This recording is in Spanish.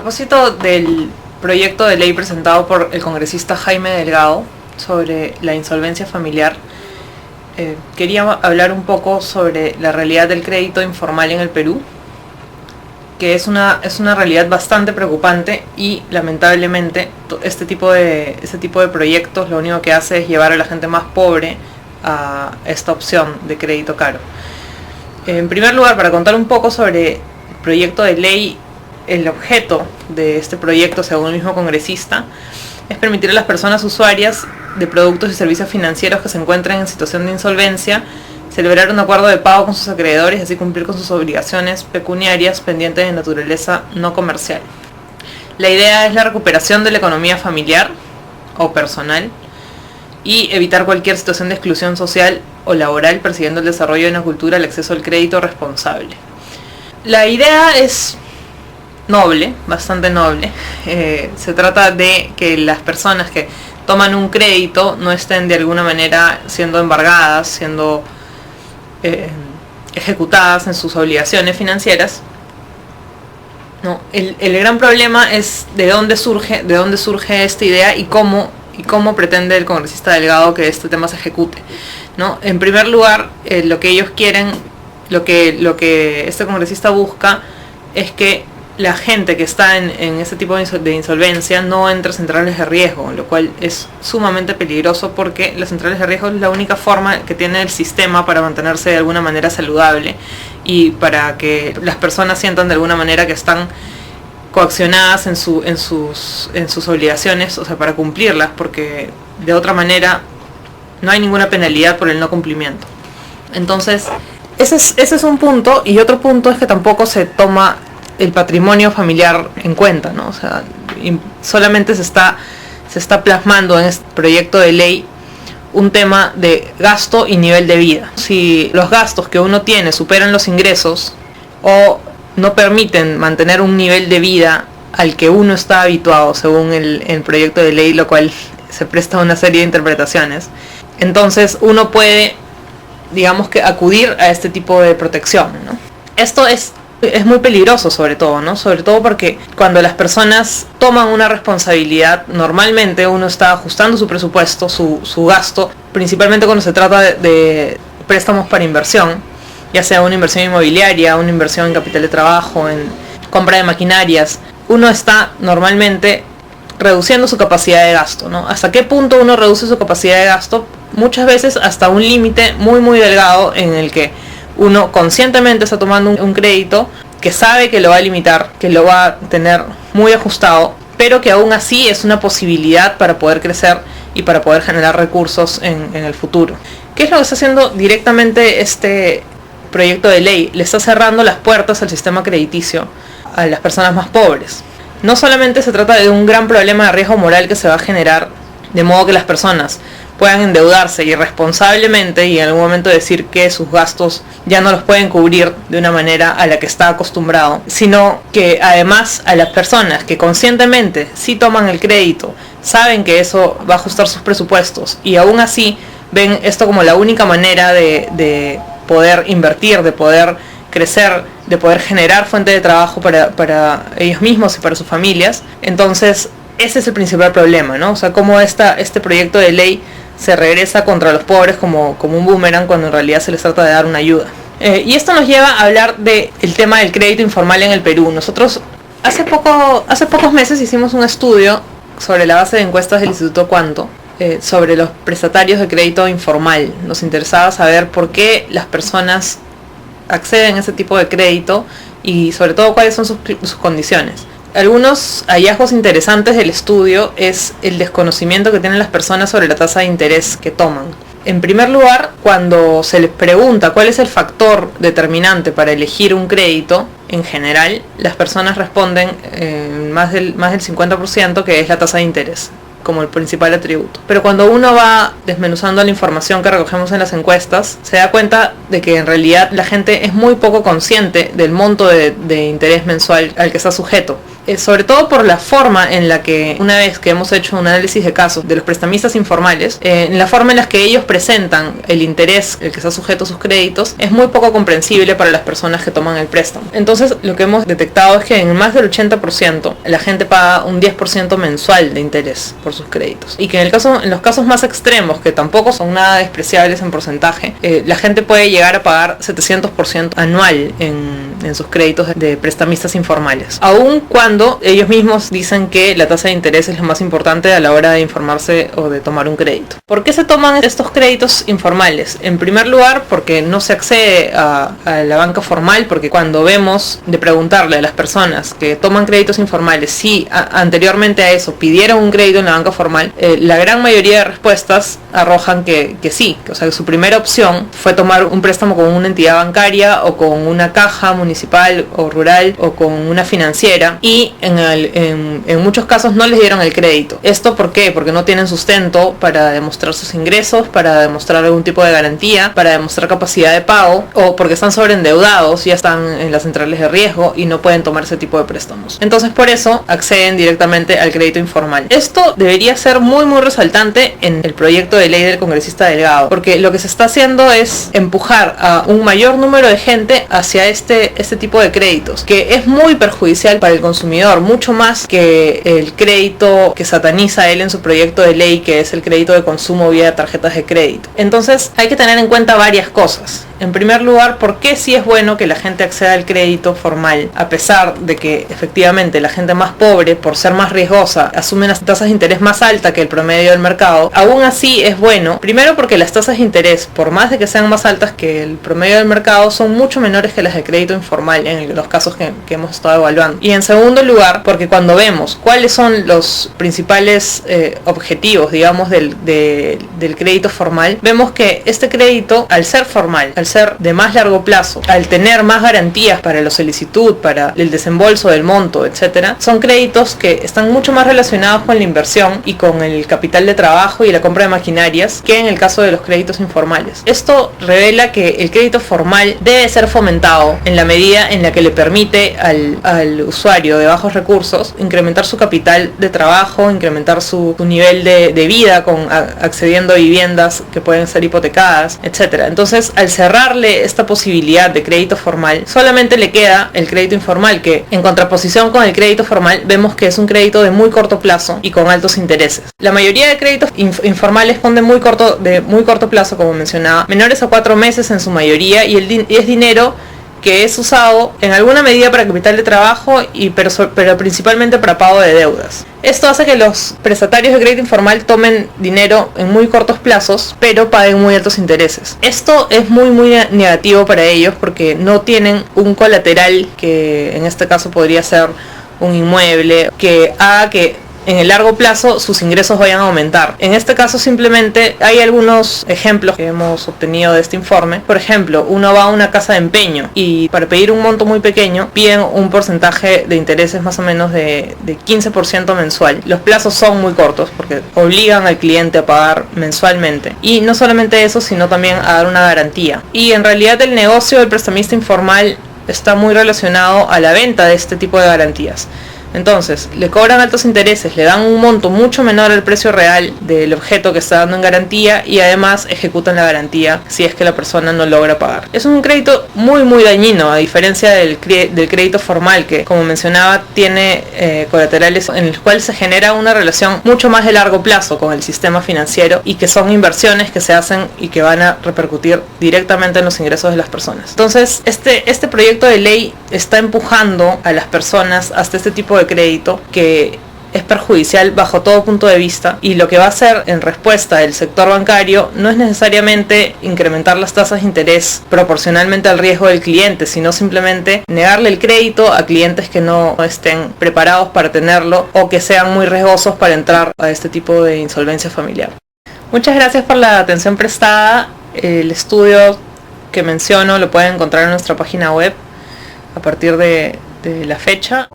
propósito del proyecto de ley presentado por el congresista Jaime Delgado sobre la insolvencia familiar, quería hablar un poco sobre la realidad del crédito informal en el Perú, que es una realidad bastante preocupante y lamentablemente este tipo de proyectos lo único que hace es llevar a la gente más pobre a esta opción de crédito caro. En primer lugar, para contar un poco sobre el proyecto de ley, el objeto de este proyecto, según el mismo congresista, es permitir a las personas usuarias de productos y servicios financieros que se encuentren en situación de insolvencia celebrar un acuerdo de pago con sus acreedores y así cumplir con sus obligaciones pecuniarias pendientes de naturaleza no comercial. La idea es la recuperación de la economía familiar o personal y evitar cualquier situación de exclusión social o laboral, persiguiendo el desarrollo de una cultura al acceso al crédito responsable. La idea es noble, bastante noble. Se trata de que las personas que toman un crédito no estén de alguna manera siendo embargadas, siendo ejecutadas en sus obligaciones financieras. No, el gran problema es de dónde surge esta idea y cómo pretende el congresista Delgado que este tema se ejecute, ¿no? En primer lugar, lo que ellos quieren, lo que este congresista busca es que la gente que está en este tipo de insolvencia no entre a centrales de riesgo, lo cual es sumamente peligroso porque las centrales de riesgo es la única forma que tiene el sistema para mantenerse de alguna manera saludable y para que las personas sientan de alguna manera que están coaccionadas en sus obligaciones, o sea, para cumplirlas, porque de otra manera no hay ninguna penalidad por el no cumplimiento. Entonces, ese es un punto, y otro punto es que tampoco se toma el patrimonio familiar en cuenta, ¿no? O sea, solamente se está plasmando en este proyecto de ley un tema de gasto y nivel de vida. Si los gastos que uno tiene superan los ingresos o no permiten mantener un nivel de vida al que uno está habituado según el proyecto de ley, lo cual se presta a una serie de interpretaciones, entonces uno puede, digamos que, acudir a este tipo de protección, ¿no? Esto es muy peligroso, sobre todo, ¿no? Sobre todo porque cuando las personas toman una responsabilidad, normalmente uno está ajustando su presupuesto, su gasto, principalmente cuando se trata de préstamos para inversión, ya sea una inversión inmobiliaria, una inversión en capital de trabajo, en compra de maquinarias. Uno está normalmente reduciendo su capacidad de gasto, ¿no? ¿Hasta qué punto uno reduce su capacidad de gasto? Muchas veces hasta un límite muy muy delgado en el que uno conscientemente está tomando un crédito que sabe que lo va a limitar, que lo va a tener muy ajustado, pero que aún así es una posibilidad para poder crecer y para poder generar recursos en el futuro. ¿Qué es lo que está haciendo directamente este proyecto de ley? Le está cerrando las puertas al sistema crediticio a las personas más pobres. No solamente se trata de un gran problema de riesgo moral que se va a generar, de modo que las personas puedan endeudarse irresponsablemente y en algún momento decir que sus gastos ya no los pueden cubrir de una manera a la que está acostumbrado, sino que además a las personas que conscientemente sí toman el crédito, saben que eso va a ajustar sus presupuestos y aún así ven esto como la única manera de poder invertir, de poder crecer, de poder generar fuente de trabajo para ellos mismos y para sus familias. Entonces ese es el principal problema, ¿no? O sea, cómo este proyecto de ley se regresa contra los pobres como un boomerang cuando en realidad se les trata de dar una ayuda. Y esto nos lleva a hablar del tema del crédito informal en el Perú. Nosotros hace pocos meses hicimos un estudio sobre la base de encuestas del Instituto Cuanto sobre los prestatarios de crédito informal. Nos interesaba saber por qué las personas acceden a ese tipo de crédito y sobre todo cuáles son sus condiciones. Algunos hallazgos interesantes del estudio es el desconocimiento que tienen las personas sobre la tasa de interés que toman. En primer lugar, cuando se les pregunta cuál es el factor determinante para elegir un crédito, en general, las personas responden más del 50% que es la tasa de interés como el principal atributo. Pero cuando uno va desmenuzando la información que recogemos en las encuestas, se da cuenta de que en realidad la gente es muy poco consciente del monto de interés mensual al que está sujeto. sobre todo por la forma en la que, una vez que hemos hecho un análisis de casos de los prestamistas informales, en la forma en la que ellos presentan el interés, el que está sujeto a sus créditos, es muy poco comprensible para las personas que toman el préstamo. Entonces, lo que hemos detectado es que en más del 80% la gente paga un 10% mensual de interés por sus créditos. Y que en los casos más extremos, que tampoco son nada despreciables en porcentaje, la gente puede llegar a pagar 700% anual en sus créditos de prestamistas informales. Aun cuando ellos mismos dicen que la tasa de interés es lo más importante a la hora de informarse o de tomar un crédito. ¿Por qué se toman estos créditos informales? En primer lugar, porque no se accede a la banca formal, porque cuando vemos de preguntarle a las personas que toman créditos informales si anteriormente a eso pidieron un crédito en la banca formal, la gran mayoría de respuestas arrojan que sí, o sea, que su primera opción fue tomar un préstamo con una entidad bancaria o con una caja municipal o rural o con una financiera, y en muchos casos no les dieron el crédito. ¿Esto por qué? Porque no tienen sustento para demostrar sus ingresos, para demostrar algún tipo de garantía, para demostrar capacidad de pago, o porque están sobreendeudados, ya están en las centrales de riesgo y no pueden tomar ese tipo de préstamos. Entonces, por eso acceden directamente al crédito informal. Esto debería ser muy resaltante en el proyecto de ley del congresista Delgado, porque lo que se está haciendo es empujar a un mayor número de gente hacia este tipo de créditos, que es muy perjudicial para el consumidor, mucho más que el crédito que sataniza él en su proyecto de ley, que es el crédito de consumo vía tarjetas de crédito. Entonces hay que tener en cuenta varias cosas. En primer lugar, ¿por qué sí es bueno que la gente acceda al crédito formal? A pesar de que efectivamente la gente más pobre, por ser más riesgosa, asume unas tasas de interés más altas que el promedio del mercado, aún así es bueno. Primero porque las tasas de interés, por más de que sean más altas que el promedio del mercado, son mucho menores que las de crédito informal en los casos que hemos estado evaluando. Y en segundo lugar, porque cuando vemos cuáles son los principales objetivos, digamos, del crédito formal, vemos que este crédito, al ser formal, al ser de más largo plazo, al tener más garantías para la solicitud, para el desembolso del monto, etcétera, son créditos que están mucho más relacionados con la inversión y con el capital de trabajo y la compra de maquinarias que en el caso de los créditos informales. Esto revela que el crédito formal debe ser fomentado en la medida en la que le permite al usuario de bajos recursos incrementar su capital de trabajo, incrementar su nivel de vida accediendo a viviendas que pueden ser hipotecadas, etcétera. Entonces, al cerrarle esta posibilidad de crédito formal, solamente le queda el crédito informal, que en contraposición con el crédito formal vemos que es un crédito de muy corto plazo y con altos intereses. La mayoría de créditos informales son de muy corto plazo, como mencionaba, menores a 4 meses en su mayoría, y es dinero que es usado en alguna medida para capital de trabajo, pero principalmente para pago de deudas. Esto hace que los prestatarios de crédito informal tomen dinero en muy cortos plazos, pero paguen muy altos intereses. Esto es muy negativo para ellos, porque no tienen un colateral, que en este caso podría ser un inmueble, que haga que en el largo plazo sus ingresos vayan a aumentar. En este caso simplemente hay algunos ejemplos que hemos obtenido de este informe. Por ejemplo, uno va a una casa de empeño y para pedir un monto muy pequeño piden un porcentaje de intereses más o menos de 15% mensual. Los plazos son muy cortos porque obligan al cliente a pagar mensualmente. Y no solamente eso, sino también a dar una garantía. Y en realidad el negocio del prestamista informal está muy relacionado a la venta de este tipo de garantías. Entonces, le cobran altos intereses, le dan un monto mucho menor al precio real del objeto que está dando en garantía, y además ejecutan la garantía si es que la persona no logra pagar. Es un crédito muy dañino, a diferencia del crédito formal, que, como mencionaba, tiene colaterales en los cuales se genera una relación mucho más de largo plazo con el sistema financiero, y que son inversiones que se hacen y que van a repercutir directamente en los ingresos de las personas. Entonces, este proyecto de ley está empujando a las personas hasta este tipo de crédito, que es perjudicial bajo todo punto de vista, y lo que va a hacer en respuesta del sector bancario no es necesariamente incrementar las tasas de interés proporcionalmente al riesgo del cliente, sino simplemente negarle el crédito a clientes que no estén preparados para tenerlo o que sean muy riesgosos para entrar a este tipo de insolvencia familiar. Muchas gracias por la atención prestada. El estudio que menciono lo pueden encontrar en nuestra página web a partir de la fecha.